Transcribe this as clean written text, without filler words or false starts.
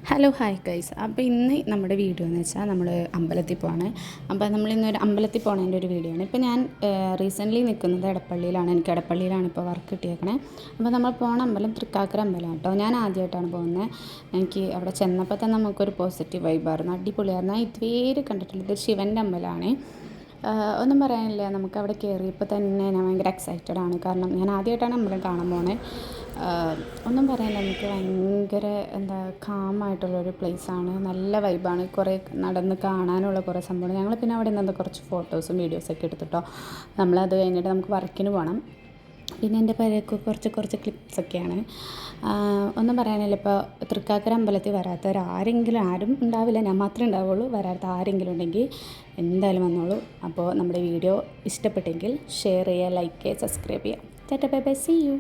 Hello hi guys. അപ്പോൾ ഇന്ന് നമ്മുടെ വീഡിയോ എന്ന് വെച്ചാൽ നമ്മൾ അമ്പലത്തിൽ പോവാണ്. അപ്പോൾ നമ്മളിന്നൊരു അമ്പലത്തിൽ പോണതിൻ്റെ ഒരു വീഡിയോ ആണ്. ഇപ്പോൾ ഞാൻ റീസെൻ്റ്ലി നിൽക്കുന്നത് എടപ്പള്ളിയിലാണ്. എനിക്ക് എടപ്പള്ളിയിലാണ് ഇപ്പോൾ വർക്ക് കിട്ടിയേക്കണേ. അപ്പോൾ നമ്മൾ പോണ അമ്പലം തൃക്കാക്കര അമ്പലം കേട്ടോ. ഞാൻ ആദ്യമായിട്ടാണ് പോകുന്നത്. എനിക്ക് അവിടെ ചെന്നപ്പോൾ തന്നെ നമുക്കൊരു പോസിറ്റീവ് വൈബായിരുന്നു, അടിപൊളിയായിരുന്നു. ഞാൻ ഇതുവരെ കണ്ടിട്ടില്ല. ഇത് ശിവൻ്റെ അമ്പലമാണ്. ഒന്നും പറയാനില്ല, നമുക്കവിടെ കയറിയപ്പോൾ തന്നെ ഞാൻ ഭയങ്കര എക്സൈറ്റഡ് ആണ്. കാരണം ഞാൻ ആദ്യമായിട്ടാണ് അമ്പലം കാണാൻ പോണേ. ഒന്നും പറയാനില്ല, നമുക്ക് ഭയങ്കര കാമായിട്ടുള്ളൊരു പ്ലേസാണ്. നല്ല വൈബാണ്. കുറേ നടന്ന് കാണാനുള്ള കുറേ സംഭവമാണ്. ഞങ്ങൾ പിന്നെ അവിടെ നിന്ന് കുറച്ച് ഫോട്ടോസും വീഡിയോസൊക്കെ എടുത്തിട്ടോ. നമ്മളത് കഴിഞ്ഞിട്ട് നമുക്ക് വർക്കിന് പോകണം. പിന്നെ എൻ്റെ പേരൊക്കെ കുറച്ച് ക്ലിപ്സൊക്കെയാണ്. ഒന്നും പറയാനില്ല. ഇപ്പോൾ തൃക്കാക്കര അമ്പലത്തിൽ വരാത്തവരാരെങ്കിലും, ആരും ഉണ്ടാവില്ല, ഞാൻ മാത്രമേ ഉണ്ടാവുള്ളൂ. വരാത്ത ആരെങ്കിലും ഉണ്ടെങ്കിൽ എന്തായാലും വന്നോളൂ. അപ്പോൾ നമ്മുടെ വീഡിയോ ഇഷ്ടപ്പെട്ടെങ്കിൽ ഷെയർ ചെയ്യുക, ലൈക്ക് ചെയ്യുക, സബ്സ്ക്രൈബ് ചെയ്യുക. Tata bye bye, see U.